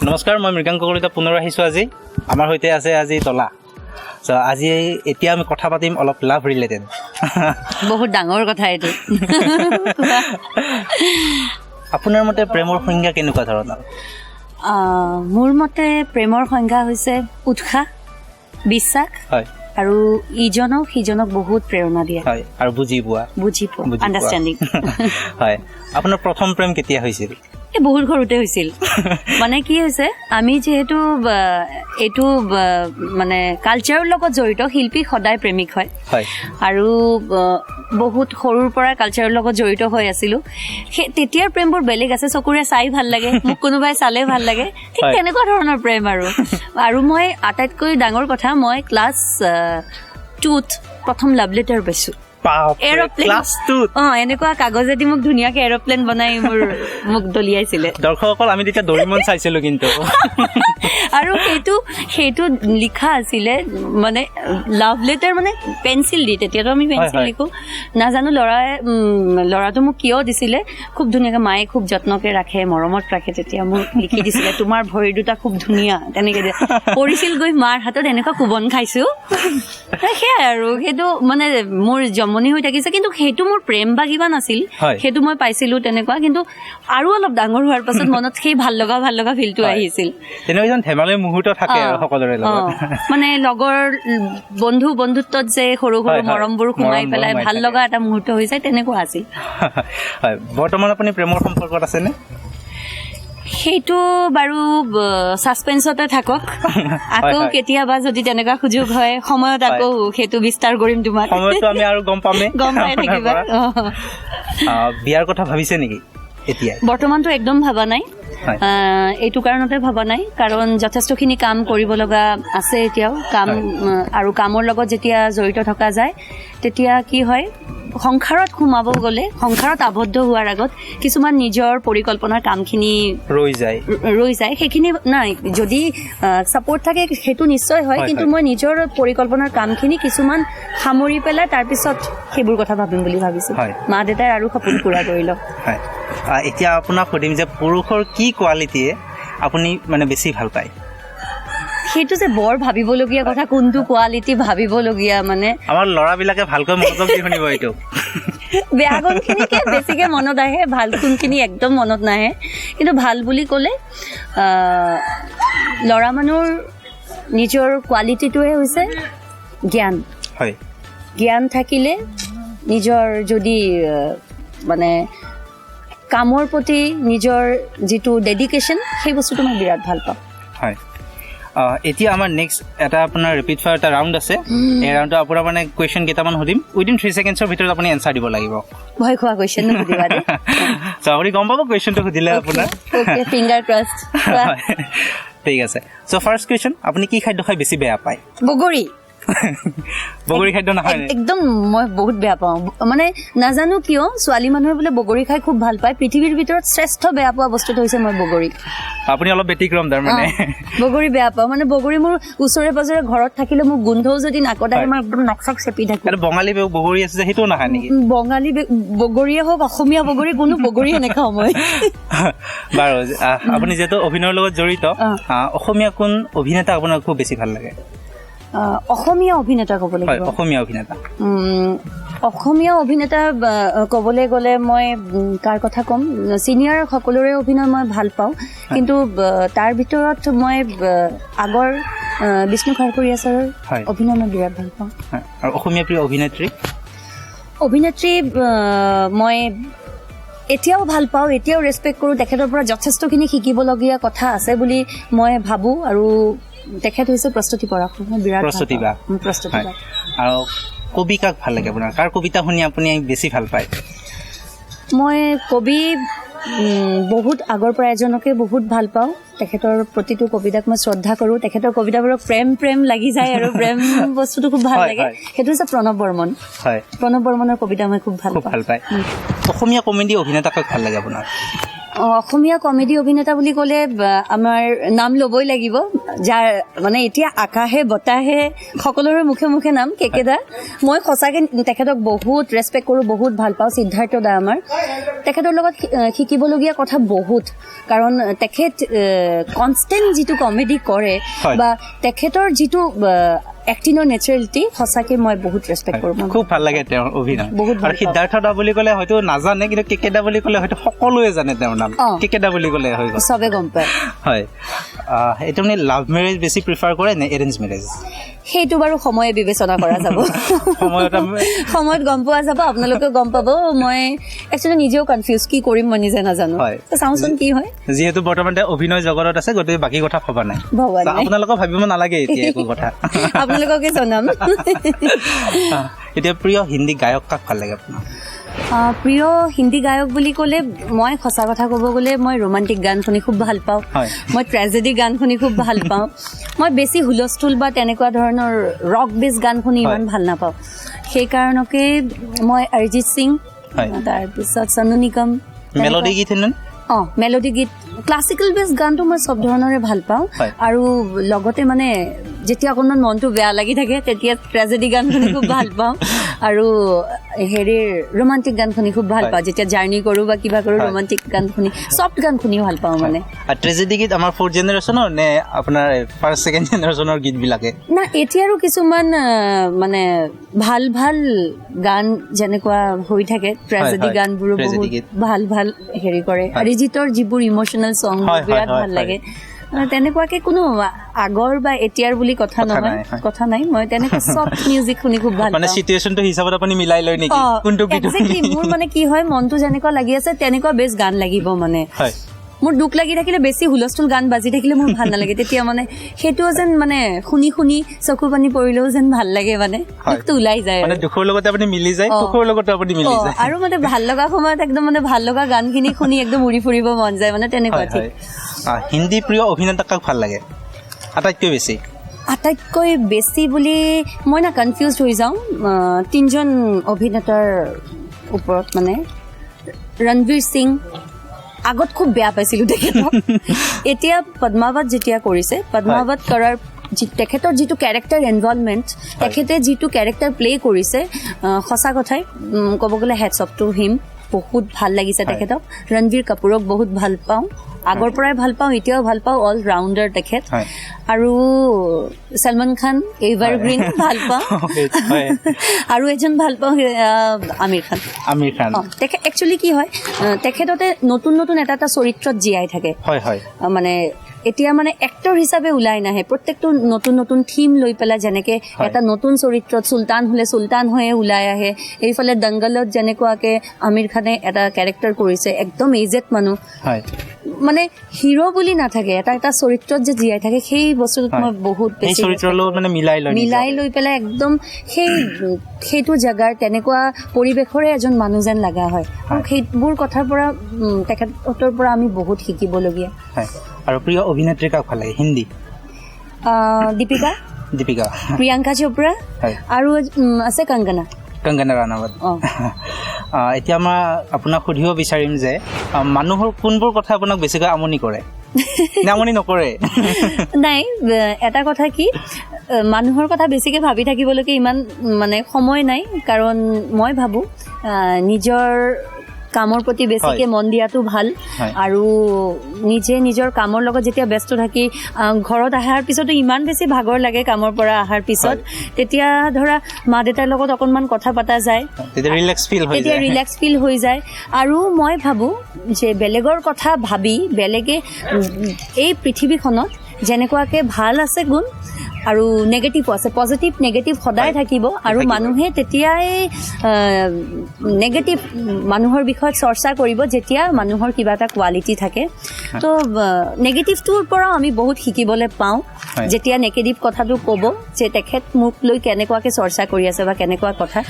নমস্কাৰ, মই মৃগাংক কলিতা পুনৰ আহিছোঁ আজি। আমাৰ সৈতে আছে আজি তলা। চ' আজি এতিয়া আমি কথা পাতিম অলপ লাভ ৰিলেটেড। বহুত ডাঙৰ কথা এইটো। আপোনাৰ মতে প্ৰেমৰ সংজ্ঞা কেনেকুৱা ধৰণৰ? মোৰ মতে প্ৰেমৰ সংজ্ঞা হৈছে উৎসাহ, বিশ্বাস হয়, আৰু ইজনক সিজনক বহুত প্ৰেৰণা দিয়া। হয়, আৰু বুজি পোৱা, আণ্ডাৰষ্টেণ্ডিং। হয়। আপোনাৰ প্ৰথম প্ৰেম কেতিয়া হৈছিল? বহুত সৰুতে হৈছিল। মানে কি হৈছে, আমি যিহেতু এইটো মানে কালচাৰৰ লগত জড়িত, শিল্পী সদায় প্ৰেমিক হয় আৰু বহুত সৰুৰ পৰা কালচাৰৰ লগত জড়িত হৈ আছিলো। সেই তেতিয়াৰ প্ৰেমবোৰ বেলেগ আছে, চকুৰে চাই ভাল লাগে, মোক কোনোবাই চালে ভাল লাগে, ঠিক তেনেকুৱা ধৰণৰ প্ৰেম। আৰু মই আটাইতকৈ ডাঙৰ কথা, মই ক্লাছ 2ত প্ৰথম লাভ লেটাৰ পাইছো। এনেকুৱা কাগজেদি মোক ধুনীয়াকে এৰপ্লেন বনাই মোক দলিয়াইছিলে। দৰ্শকসকল, আমি তেতিয়া ডৰিমন চাইছিলো কিন্তু। আৰু সেইটো লিখা আছিলে মানে লাভ লেটাৰ মানে পেঞ্চিল দি, তেতিয়াতো আমি পেঞ্চিল লিখো, নাজানো ল'ৰাটো মোক কিয় দিছিলে। খুব ধুনীয়াকে মায়ে খুব যত্নকে ৰাখে, মৰমত ৰাখে, তেতিয়া মোক লিখি দিছিলে তোমাৰ ভৰি দুটা খুব ধুনীয়া, তেনেকে পৰিছিল গৈ মাৰ হাতত, এনেকুৱা কোবন খাইছো। সেয়াই আৰু সেইটো মানে মোৰ জমনি হৈ থাকিছে। কিন্তু সেইটো মোৰ প্ৰেম বা কিবা নাছিল, সেইটো মই পাইছিলো তেনেকুৱা। কিন্তু আৰু অলপ ডাঙৰ হোৱাৰ পাছত মনত সেই ভাল লগা ফিলটো আহিছিল। ধেমালি মুহূৰ্ত থাকে সকলোৰে লগত, মানে লগৰ বন্ধুত্বত যে সৰু সৰু মৰমবোৰ সোমাই পেলাই ভাল লগা এটা মুহূৰ্ত হৈ যায়, তেনেকুৱা আছিল। বৰ্তমান আপুনি প্ৰেমৰ সম্পৰ্কত আছেনে? সেইটো বাৰু ছাছপেন্সতে থাকক। আকৌ কেতিয়াবা যদি তেনেকুৱা সুযোগ হয়, সময়ত আকৌ সেইটো বিস্তাৰ কৰিম তোমাক। সময়তো আমি আৰু গম পাই থাকিবা। বিয়াৰ কথা ভাবিছে নেকি এতিয়া? বৰ্তমানতো একদম ভাবা নাই। এইটো কাৰণতে ভবা নাই কাৰণ যথেষ্টখিনি কাম কৰিব লগা আছে এতিয়াও। আৰু কামৰ লগত যেতিয়া জড়িত থকা যায়, তেতিয়া কি হয়, সংসাৰত সোমাব গ'লে, সংসাৰত আবদ্ধ হোৱাৰ আগত কিছুমান নিজৰ পৰিকল্পনাৰ কামখিনি ৰৈ যায়। সেইখিনি নাই, যদি ছাপোৰ্ট থাকে সেইটো নিশ্চয় হয়, কিন্তু মই নিজৰ পৰিকল্পনাৰ কামখিনি কিছুমান সামৰি পেলাই তাৰপিছত সেইবোৰ কথা ভাবিম বুলি ভাবিছো। মা দেউতাই আৰু সপোন পূৰা কৰি লওক। এতিয়া আপোনাক সুধিম যে পুৰুষৰ কি কোৱালিটিয়ে আপুনি মানে বেছি ভাল পায়? সেইটো যে বৰ ভাবিবলগীয়া কথা, কোনটো কোৱালিটি ভাবিবলগীয়া। মানে আমাৰ ল'ৰাবিলাকে ভালকৈ মনোযোগ দি শুনিব এইটো। বেয়া গুণখিনিকে বেছিকে মনত আহে, ভাল গুণখিনি একদম মনত নাহে। কিন্তু ভাল বুলি ক'লে ল'ৰা মানুহৰ নিজৰ কোৱালিটিটোৱে হৈছে জ্ঞান। জ্ঞান থাকিলে নিজৰ যদি মানে কামৰ প্ৰতি নিজৰ যিটো ডেডিকেশ্যন, সেই বস্তুটো মই বিৰাট ভাল পাওঁ। এতিয়া আমাৰ নেক্সট এটা আপোনাৰ ৰেপিড ফায়াৰ এটা ৰাউণ্ড আছে। এই ৰাউণ্ডটো আপোনাৰ মানে কুৱেশ্যন কেইটামান সুধিম, উইদিন 3 ছেকেণ্ডছৰ ভিতৰত আপুনি এনচাৰ দিব লাগিব। ভয় খোৱা কুৱেশ্যন নুসুধিবা দেই। আপুনি গম পাব কুৱেশ্যনটো সুধিলে আপোনাৰ। Finger crossed. ঠিক আছে। চ' ফাৰ্ষ্ট কুৱেশ্যন, আপুনি কি খাদ্য খাই বেছি বেয়া পায়? বগৰী। বগৰী খাদ্য নাখায়? একদম মই বহুত বেয়া পাওঁ। মানে নাজানো কিয়, ছোৱালী মানুহে বোলে বগৰী খাই খুব ভাল পায়। পৃথিৱীৰ ভিতৰত শ্ৰেষ্ঠ বেয়া পোৱা বস্তুটো হৈছে মই বগৰী। আপুনি অলপ ব্যতিক্ৰম তাৰমানে। বগৰী বেয়া পাওঁ। মানে বগৰী মোৰ ওচৰে পাজৰে ঘৰত থাকিলে মোক গোন্ধও যদি নাকত আহে, মই একদম নাক চাক চেপি থাকো। বঙালী বগৰী আছে যে সেইটোও নাখায় নেকি? বঙালী বগৰীয়ে হওক, অসমীয়া বগৰী, কোনো বগৰীয়ে নাখাওঁ মই। বাৰু, আপুনি যিহেতু অভিনয়ৰ লগত জড়িত, অসমীয়া কোন অভিনেতা আপোনাৰ খুব বেছি ভাল লাগে? অসমীয়া অভিনেতা ক'ব লাগিব। অসমীয়া অভিনেতা ক'বলৈ গ'লে মই কাৰ কথা ক'ম, চিনিয়ৰ সকলোৰে অভিনয় মই ভাল পাওঁ। কিন্তু তাৰ ভিতৰত মই আগৰ বিষ্ণু খাৰকৰীয়া ছাৰৰ অভিনয় মই বিৰাট ভাল পাওঁ। আৰু অসমীয়া প্ৰিয় অভিনেত্ৰী মই এতিয়াও ভাল পাওঁ, এতিয়াও ৰেচপেক্ট কৰোঁ। তেখেতৰ পৰা যথেষ্টখিনি শিকিবলগীয়া কথা আছে বুলি মই ভাবোঁ। আৰু তেখেত হৈছে প্ৰস্তুতি পৰাশ। মই বিৰাট প্ৰস্তুতি বা। আৰু কবি কাক ভাল লাগে আপোনাৰ? কাৰ কবিতা শুনি আপুনি বেছি ভাল পায়? মই কবি বহুত আগৰ পৰা এজনকে বহুত ভাল পাওঁ। তেখেতৰ প্ৰতিটো কবিতাক মই শ্ৰদ্ধা কৰোঁ। তেখেতৰ কবিতাবোৰক প্ৰেম লাগি যায় আৰু প্ৰেম বস্তুটো খুব ভাল লাগে। সেইটো হৈছে প্ৰণৱ বৰ্মন। প্ৰণৱ বৰ্মনৰ কবিতা মই খুব ভাল পাওঁ। অসমীয়া কমেডি অভিনেতা কাক ভাল লাগে আপোনাৰ? অসমীয়া কমেডি অভিনেতা বুলি ক'লে আমাৰ নাম ল'বই লাগিব যাৰ মানে এতিয়া আকাশে বতাহে সকলোৰে মুখে মুখে নাম কেকেদা মই সঁচাকৈ তেখেতক বহুত ৰেচপেক্ট কৰোঁ বহুত ভাল পাওঁ সিদ্ধাৰ্থ দা আমাৰ তেখেতৰ লগত শিকিবলগীয়া কথা বহুত কাৰণ তেখেত কনষ্টেণ্ট যিটো কমেডি কৰে বা তেখেতৰ যিটো এক্টিঙৰ নেচাৰেলিটি সঁচাকৈ মই বহুত ৰেচপেক্ট কৰোঁ খুব ভাল লাগে তেওঁৰ অভিনয় আৰু সিদ্ধাৰ্থ দা বুলি ক'লে হয়তো নাজানে কিন্তু কেকেদা বুলি ক'লে হয়তো সকলোৱে জানে তেওঁৰ নাম কেকেদা বুলি ক'লে হৈ গ'ল চবে গম পায় হয় এইটো মানে লাভ মেৰেজ বেছি প্ৰিফাৰ কৰে নে এৰেঞ্জ মেৰেজ সেইটো বাৰু সময়ে বিবেচনা কৰা যাব সময়ত গম পোৱা যাব আপোনালোকেও গম পাব মই একচুৱেলি নিজেও কনফিউজ কি কৰিম মই নিজে নাজানো চাওঁচোন কি হয় যিহেতু বৰ্তমান অভিনয় জগতত আছে গতিকে বাকী কথা ভবা নাই আপোনালোকক ভাবিব নালাগে এতিয়া একো কথা আপোনালোককে জনাম এতিয়া প্ৰিয় হিন্দী গায়ক কাক ভাল লাগে আপোনাৰ প্ৰিয় হিন্দী গায়ক বুলি ক'লে মই সঁচা কথা ক'ব গ'লে মই ৰোমান্টিক গান শুনি খুব ভাল পাওঁ মই ট্ৰেজেডি গান শুনি খুব ভাল পাওঁ মই বেছি হুলস্থুল বা তেনেকুৱা ধৰণৰ ৰক বেছ গান শুনি ইমান ভাল নাপাওঁ সেইকাৰণকে মই অৰিজিত সিং তাৰপিছত সনু নিগম মেলোডি গীত মেলোডি গীত ক্লাছিকেল বেছ গানটো মই চব ধৰণৰে ভাল পাওঁ আৰু লগতে মানে যেতিয়া অকণমান মনটো বেয়া লাগি থাকে তেতিয়া ট্ৰেজেডি গান শুনি খুব ভাল পাওঁ আৰু হেৰিৰ ৰোমান্টিক গান শুনি খুব ভাল পাওঁ যেতিয়া জাৰ্ণি কৰোঁ বা কিবা কৰোঁ ৰোমান্টিক গান শুনি চফ্ট গান শুনি ভাল পাওঁ মানে ট্ৰেজেডি গীত আমাৰ 4th জেনেৰেশ্যনৰ নে আপোনাৰ 1st 2nd জেনেৰেশ্যনৰ গীতবিলাকে না এতিয়াৰো কিছুমান মানে ভাল ভাল গান যেনেকুৱা হৈ থাকে ট্ৰেজেডি গানবোৰো বহুত ভাল ভাল হেৰি কৰে অৰিজিতৰ যিবোৰ ইম'চনেল ছং বিৰাট ভাল লাগে তেনেকুৱাকে কোনো আগৰ বা এতিয়াৰ বুলি কথা নাই মই তেনেকুৱা চফ্ট মিউজিক শুনি খুব ভাল মানে সিচুৱেচনটো হিচাপত আপুনি মিলাই লয় নেকি কোনটো গীত মোৰ মানে কি হয় মনটো যেনেকুৱা লাগি আছে তেনেকুৱা বেছ গান লাগিব মানে মোৰ দুখ লাগি থাকিলে বেছি হুলস্থুল গান বাজি থাকিলে মোৰ ভাল নালাগে তেতিয়া মানে সেইটোও যেন মানে শুনি শুনি চকু পানী পৰিলেও যেন ভাল লাগে মানে দুখটো ওলাই যায় মানে দুখৰ লগতে আপুনি মিলি যায় সুখৰ লগতে আপুনি মিলি যায় আৰু মানে ভাল লগা সময়ত একদম মানে ভাল লগা গানখিনি শুনি একদম উৰি ফুৰিব মন যায় মানে তেনেকুৱা ঠিক হিন্দী প্ৰিয় অভিনেতা কাক ভাল লাগে আটাইতকৈ বেছি বুলি মই না কনফিউজ হৈ যাওঁ 3জন অভিনেতাৰ ওপৰত মানে ৰণবীৰ সিং আগত খুব বেয়া পাইছিলোঁ তেখেতক এতিয়া পদ্মাৱত যেতিয়া কৰিছে পদ্মাৱত কৰাৰ তেখেতৰ যিটো কেৰেক্টাৰ ইনভলভমেণ্ট তেখেতে যিটো কেৰেক্টাৰ প্লে কৰিছে সঁচা কথাই ক'ব গ'লে হেডছ অফ টু হিম বহুত ভাল লাগিছে তেখেতক ৰণবীৰ কাপুৰক বহুত ভাল পাওঁ আগৰ পৰাই ভাল পাওঁ এতিয়াও ভাল পাওঁ অল ৰাউণ্ডাৰ তেখেত আৰু সলমান খান এভাৰগ্ৰীণ ভাল পাওঁ আৰু এজন ভাল পাওঁ আমিৰ খান তেখেত একচুৱেলি কি হয় তেখেততে নতুন নতুন এটা চৰিত্ৰত জীয়াই থাকে মানে এতিয়া মানে এক্টৰ হিচাপে ওলাই নাহে প্ৰত্যেকটো নতুন নতুন থিম লৈ পেলাই যেনেকে এটা নতুন চৰিত্ৰত চুলতান হলে চুলতান হৈয়ে ওলাই আহে এইফালে দংগলত যেনেকুৱাকে আমিৰ খানে এটা কেৰেক্টাৰ কৰিছে একদম এজেড মানুহ মানে হিৰো বুলি নাথাকে এটা এটা চৰিত্ৰত যে জীয়াই থাকে সেই বস্তুটোত মই বহুত বেছি মিলাই লৈ পেলাই একদম সেইটো জেগাৰ তেনেকুৱা পৰিৱেশৰে এজন মানুহ যেন লগা হয় আৰু সেইবোৰ কথাৰ পৰা তেখেতৰ পৰা আমি বহুত শিকিবলগীয়া আৰু প্ৰিয় অভিনেত্ৰী কাক ভাল লাগে হিন্দী দীপিকা প্ৰিয়ংকা চোপ্ৰা আৰু আছে কংগনা ৰাণাৱত এতিয়া মই আপোনাক সুধিব বিচাৰিম যে মানুহৰ কোনবোৰ কথা আপোনাক বেছিকৈ আমনি কৰে আমনি নকৰে নাই এটা কথা কি মানুহৰ কথা বেছিকৈ ভাবি থাকিবলৈকে ইমান মানে সময় নাই কাৰণ মই ভাবোঁ নিজৰ কামৰ প্ৰতি বেছিকৈ মন দিয়াটো ভাল আৰু নিজে নিজৰ কামৰ লগত যেতিয়া ব্যস্ত থাকি ঘৰত অহাৰ পিছতো ইমান বেছি ভাগৰ লাগে কামৰ পৰা অহাৰ পিছত তেতিয়া ধৰা মা দেউতাৰ লগত অকণমান কথা পতা যায় তেতিয়া ৰিলেক্স ফিল হৈ যায় আৰু মই ভাবোঁ যে বেলেগৰ কথা ভাবি বেলেগে এই পৃথিৱীখনত যেনেকুৱাকৈ ভাল আছে গুণ আৰু নেগেটিভো আছে পজিটিভ নেগেটিভ সদায় থাকিব আৰু মানুহে তেতিয়াই নেগেটিভ মানুহৰ বিষয়ত চৰ্চা কৰিব যেতিয়া মানুহৰ কিবা এটা কোৱালিটি থাকে তো নেগেটিভটোৰ পৰা আমি বহুত শিকিবলৈ পাওঁ যেতিয়া নেগেটিভ কথাটো ক'ব যে তেখেত মোক লৈ কেনেকুৱাকৈ চৰ্চা কৰি আছে বা কেনেকুৱা কথা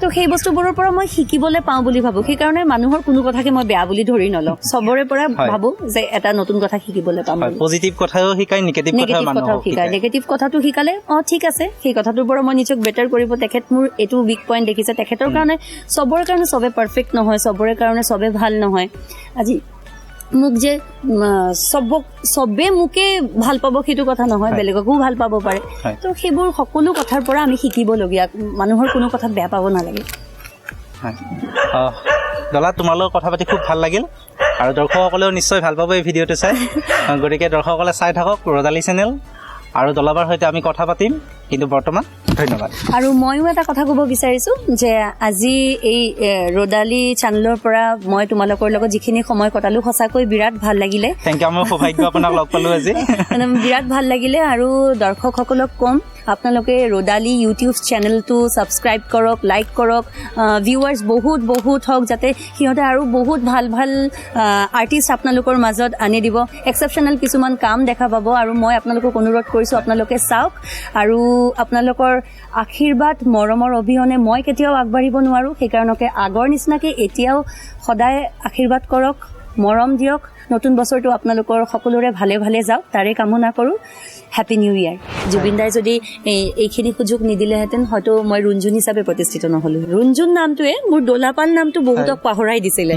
তো সেই বস্তুবোৰৰ পৰা মই শিকিবলৈ পাওঁ বুলি ভাবোঁ সেইকাৰণে মানুহৰ কোনো কথাকে মই বেয়া বুলি ধৰি নলওঁ চবৰে পৰা ভাবোঁ যে এটা নতুন কথা শিকিবলৈ পাম পজিটিভ কথাও শিকায় নেগেটিভ কথাও শিকায় নেগেটিভ কথাটো শিকালে ঠিক আছে সেই কথাটোৰ পৰা মই নিজক বেটাৰ কৰিব তেখেত মোৰ এইটো উইক পইণ্ট দেখিছে তেখেতৰ কাৰণে চবৰে কাৰণে চবে পাৰফেক্ট নহয় চবৰে কাৰণে চবে ভাল নহয় আজি মোক যে চবে মোকে ভাল পাব সেইটো কথা নহয়, বেলেগকো ভাল পাব পাৰে। তো সেইবোৰ সকলো কথাৰ পৰা আমি শিকিবলগীয়া, মানুহৰ কোনো কথা বেয়া পাব নালাগে। দলা, তোমাৰ লগত কথা পাতি খুব ভাল লাগিল আৰু দৰ্শকসকলেও নিশ্চয় ভাল পাব এই ভিডিঅ'টো চাই। গতিকে দৰ্শকসকলে চাই থাকক ৰদালি চেনেল, আৰু দলাবাৰ সৈতে আমি কথা পাতিম। কিন্তু বৰ্তমান ধন্যবাদ। আৰু ময়ো এটা কথা ক'ব বিচাৰিছোঁ যে আজি এই ৰদালি চেনেলৰ পৰা মই তোমালোকৰ লগত যিখিনি সময় কটালোঁ সঁচাকৈ বিৰাট ভাল লাগিলে। থেংক ইউ, আমাৰ সৌভাগ্য আপোনাক লগ পালোঁ আজি। বিৰাট ভাল লাগিলে। আৰু দৰ্শকসকলক ক'ম, আপোনালোকে ৰদালি ইউটিউব চেনেলটো ছাবস্ক্ৰাইব কৰক, লাইক কৰক, ভিউৱাৰ্ছ বহুত বহুত হওক, যাতে সিহঁতে আৰু বহুত ভাল ভাল আৰ্টিষ্ট আপোনালোকৰ মাজত আনি দিব। এক্সেপশ্যনেল কিছুমান কাম দেখা পাব। আৰু মই আপোনালোকক অনুৰোধ কৰিছোঁ আপোনালোকে চাওক, আৰু আপোনালোকৰ আশীৰ্বাদ মৰমৰ অবিহনে মই কেতিয়াও আগবাঢ়িব নোৱাৰোঁ। সেইকাৰণে আগৰ নিচিনাকৈ এতিয়াও সদায় আশীৰ্বাদ কৰক, মৰম দিয়ক। নতুন বছৰটো আপোনালোকৰ সকলোৰে ভালে ভালে যাওক, তাৰে কামনা কৰোঁ। হেপী নিউ ইয়াৰ। জুবিন দাই যদি এইখিনি সুযোগ নিদিলেহেঁতেন হয়তো মই ৰুণজুন হিচাপে প্ৰতিষ্ঠিত নহ'লোঁ। ৰুণজুন নামটোৱে মোৰ দলাপাল নামটো বহুতক পাহৰাই দিছিলে।